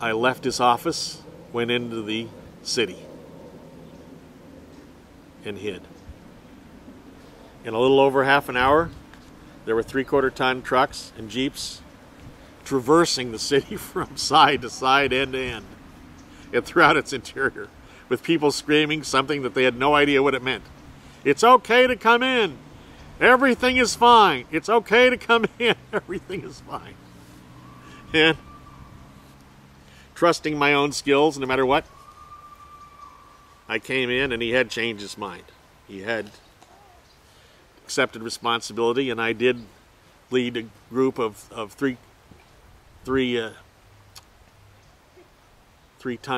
I left his office, went into the city, and hid. In a little over half an hour, there were 3/4-ton trucks and Jeeps traversing the city from side to side, end to end, and throughout its interior, with people screaming something that they had no idea what it meant. It's okay to come in. Everything is fine. It's okay to come in. Everything is fine. And trusting my own skills, no matter what, I came in, and he had changed his mind. He had accepted responsibility, and I did lead a group of three-ton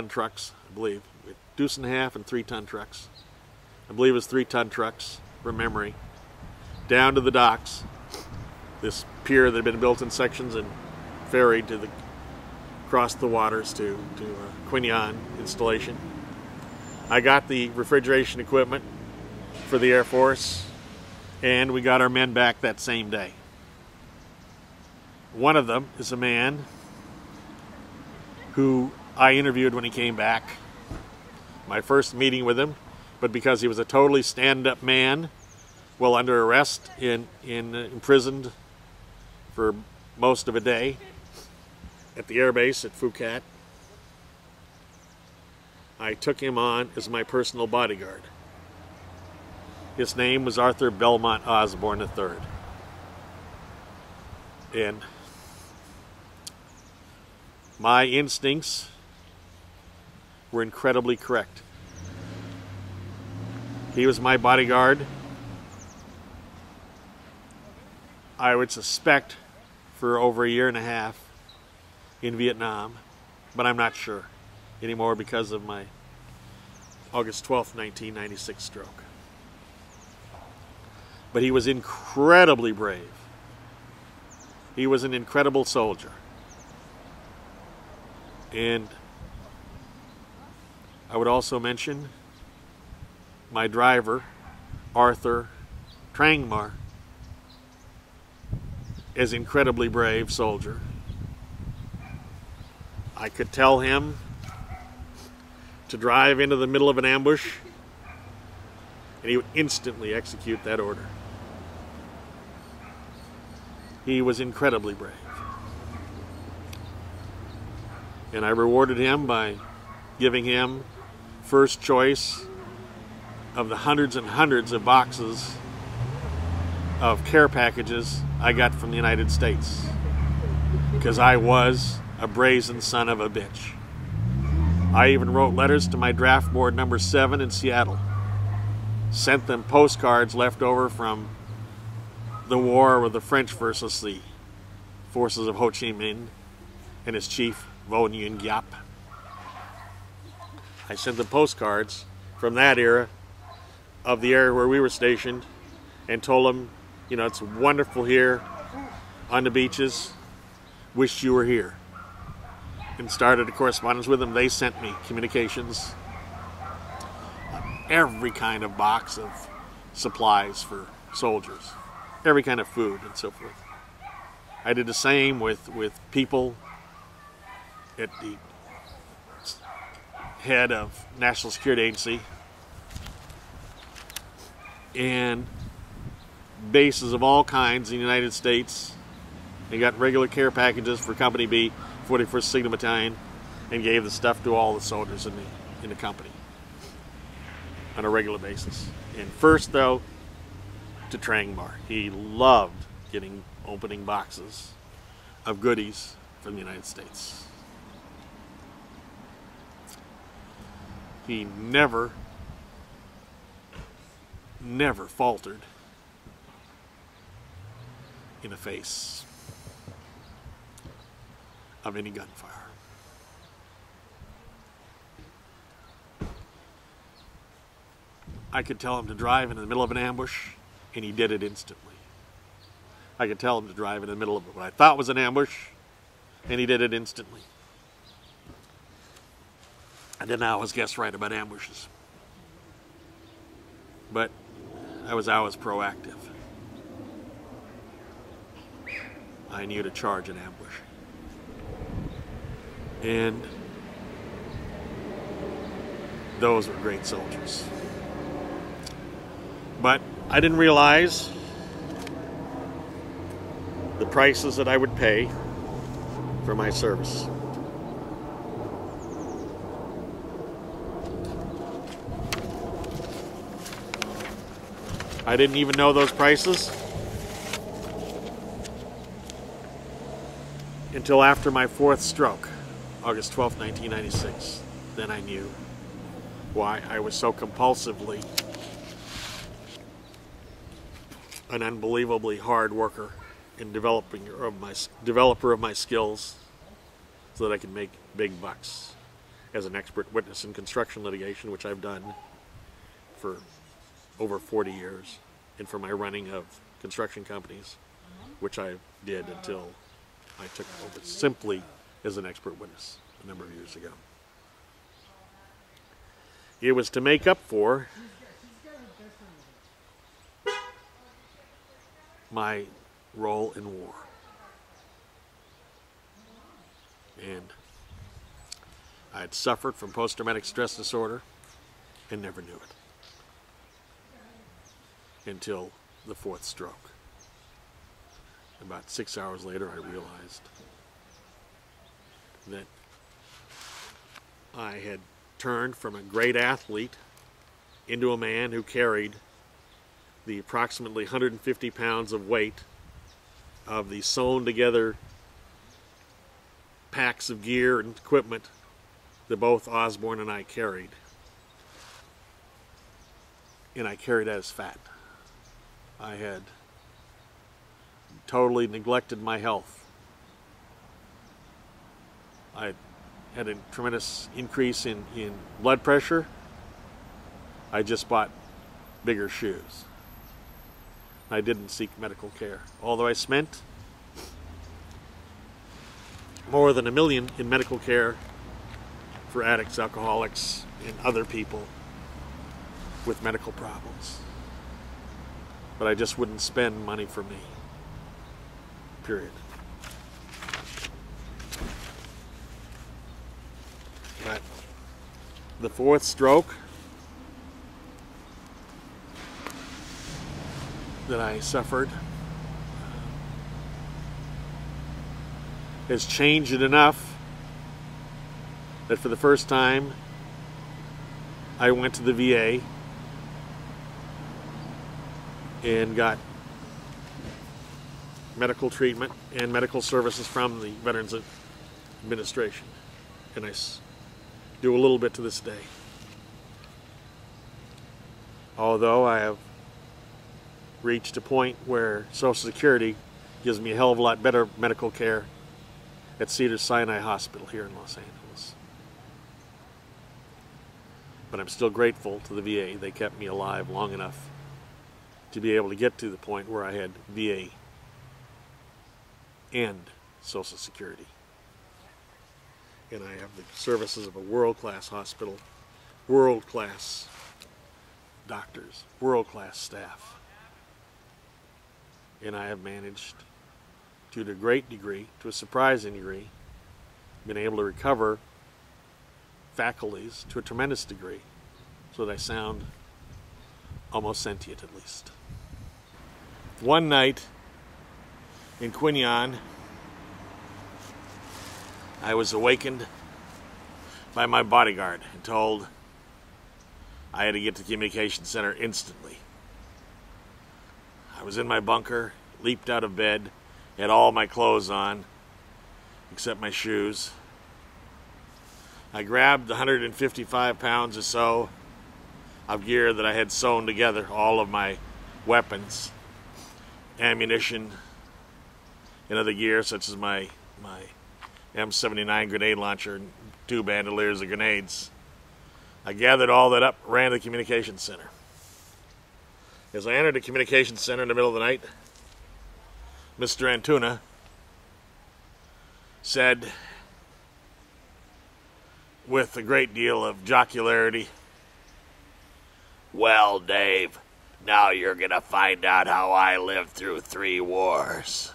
trucks, I believe. Deuce and a half and 3-ton trucks. I believe it was 3-ton trucks, from memory, down to the docks. This pier that had been built in sections and ferried to across the waters to Quin Yon installation. I got the refrigeration equipment for the Air Force, and we got our men back that same day. One of them is a man who I interviewed when he came back. My first meeting with him, but because he was a totally stand-up man, while under arrest, imprisoned for most of a day at the airbase at Phuket, I took him on as my personal bodyguard. His name was Arthur Belmont Osborne III. And my instincts were incredibly correct. He was my bodyguard. I would suspect for over a year and a half in Vietnam, but I'm not sure anymore because of my August 12th, 1996 stroke. But he was incredibly brave. He was an incredible soldier. And I would also mention my driver, Arthur Trangmar, is an incredibly brave soldier. I could tell him to drive into the middle of an ambush, and he would instantly execute that order. He was incredibly brave. And I rewarded him by giving him first choice of the hundreds and hundreds of boxes of care packages I got from the United States, because I was a brazen son of a bitch. I even wrote letters to my draft board number 7 in Seattle, sent them postcards left over from the war with the French versus the forces of Ho Chi Minh and his chief, Vo Nguyen Giap. I sent them postcards from that era of the area where we were stationed and told them, you know, it's wonderful here on the beaches. Wish you were here. And started a correspondence with them. They sent me communications, every kind of box of supplies for soldiers, every kind of food and so forth. I did the same with people at the head of National Security Agency and bases of all kinds in the United States. They got regular care packages for Company B, 41st Signal Battalion, and gave the stuff to all the soldiers in the company on a regular basis. And first, though, to Trangmar. He loved opening boxes of goodies from the United States. He never faltered in the face of any gunfire. I could tell him to drive in the middle of an ambush, and he did it instantly. I could tell him to drive in the middle of what I thought was an ambush, and he did it instantly. I didn't always guess right about ambushes, but I was always proactive. I knew to charge an ambush. And those were great soldiers. But I didn't realize the prices that I would pay for my service. I didn't even know those prices until after my 4th stroke, August 12, 1996. Then I knew why I was so compulsively an unbelievably hard worker in developer of my skills so that I could make big bucks as an expert witness in construction litigation, which I've done for over 40 years, and for my running of construction companies, which I did until I took over simply as an expert witness a number of years ago. It was to make up for my role in war. And I had suffered from post-traumatic stress disorder and never knew it until the 4th stroke. About 6 hours later, I realized that I had turned from a great athlete into a man who carried the approximately 150 pounds of weight of the sewn together packs of gear and equipment that both Osborne and I carried. And I carried that as fat. I had totally neglected my health. I had a tremendous increase in blood pressure. I just bought bigger shoes. I didn't seek medical care, although I spent more than $1 million in medical care for addicts, alcoholics, and other people with medical problems. But I just wouldn't spend money for me. Period. But the 4th stroke that I suffered has changed it enough that for the first time I went to the VA and got medical treatment and medical services from the Veterans Administration. And I do a little bit to this day. Although I have reached a point where Social Security gives me a hell of a lot better medical care at Cedars-Sinai Hospital here in Los Angeles. But I'm still grateful to the VA. They kept me alive long enough to be able to get to the point where I had VA and Social Security. And I have the services of a world-class hospital, world-class doctors, world-class staff. And I have managed to a great degree, to a surprising degree, been able to recover faculties to a tremendous degree so that I sound almost sentient at least. One night in Quin Yon, I was awakened by my bodyguard and told I had to get to the communications center instantly. I was in my bunker, leaped out of bed, had all my clothes on, except my shoes. I grabbed the 155 pounds or so of gear that I had sewn together, all of my weapons, ammunition, and other gear such as my M79 grenade launcher and 2 bandoliers of grenades. I gathered all that up, ran to the communications center. As I entered the communications center in the middle of the night, Mr. Antuna said, with a great deal of jocularity, "Well, Dave, now you're going to find out how I lived through 3 wars.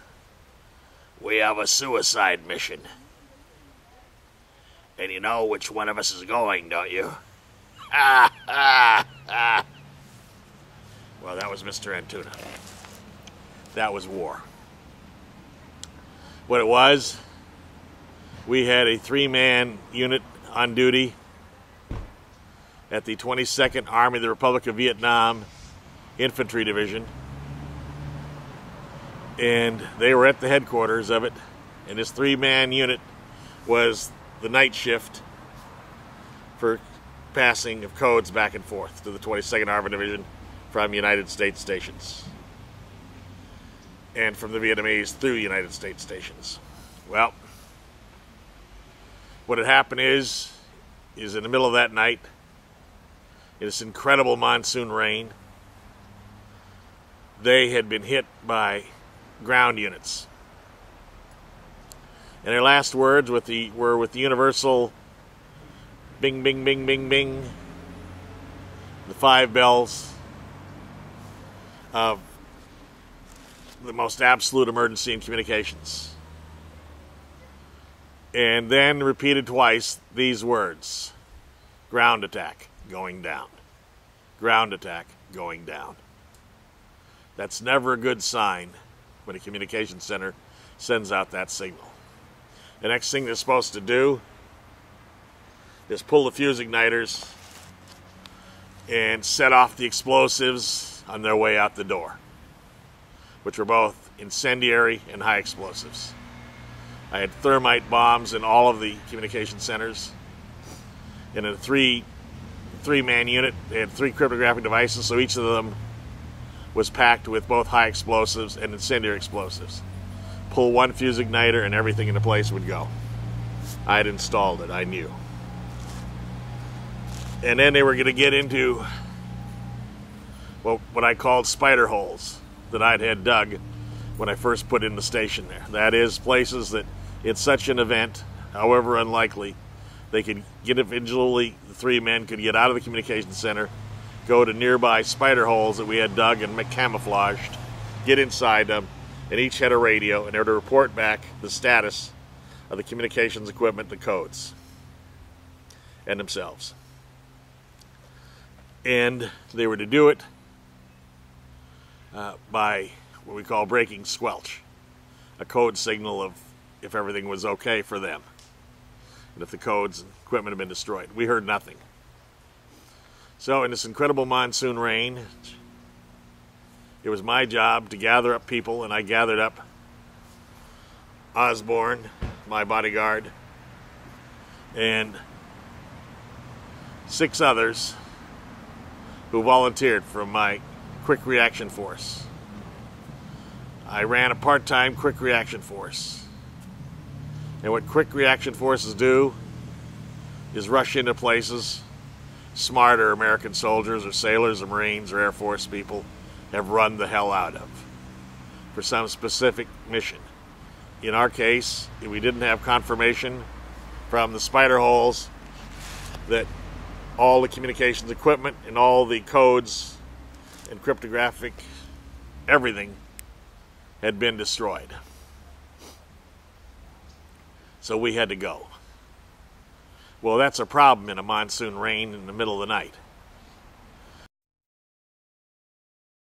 We have a suicide mission. And you know which one of us is going, don't you? Ah, ah, ah. Well, that was Mr. Antuna. That was war. What it was, we had a 3-man unit on duty at the 22nd Army of the Republic of Vietnam Infantry Division. And they were at the headquarters of it. And this 3-man unit was the night shift for passing of codes back and forth to the 22nd Army Division from United States stations. And from the Vietnamese through United States stations. Well, what had happened is in the middle of that night, in this incredible monsoon rain, they had been hit by ground units. And their last words were with the universal bing, bing, bing, bing, bing, the 5 bells of the most absolute emergency in communications. And then repeated twice these words: ground attack going down. Ground attack going down. That's never a good sign when a communications center sends out that signal. The next thing they're supposed to do is pull the fuse igniters and set off the explosives on their way out the door, which were both incendiary and high explosives. I had thermite bombs in all of the communication centers. In a three-man unit, they had 3 cryptographic devices, so each of them was packed with both high explosives and incendiary explosives. Pull one fuse igniter and everything into place would go. I had installed it, I knew. And then they were going to get into what I called spider holes that I'd had dug when I first put in the station there. That is, places that in such an event, however unlikely, they could get individually, the 3 men could get out of the communication center, go to nearby spider holes that we had dug and camouflaged, get inside them, and each had a radio, and they were to report back the status of the communications equipment, the codes, and themselves. And they were to do it by what we call breaking squelch, a code signal of if everything was okay for them, and if the codes and equipment had been destroyed. We heard nothing. So in this incredible monsoon rain, it was my job to gather up people, and I gathered up Osborne, my bodyguard, and 6 others who volunteered from my quick reaction force. I ran a part-time quick reaction force. And what quick reaction forces do is rush into places smarter American soldiers or sailors or Marines or Air Force people have run the hell out of for some specific mission. In our case, we didn't have confirmation from the spider holes that all the communications equipment and all the codes and cryptographic everything had been destroyed. So we had to go. Well, that's a problem in a monsoon rain in the middle of the night.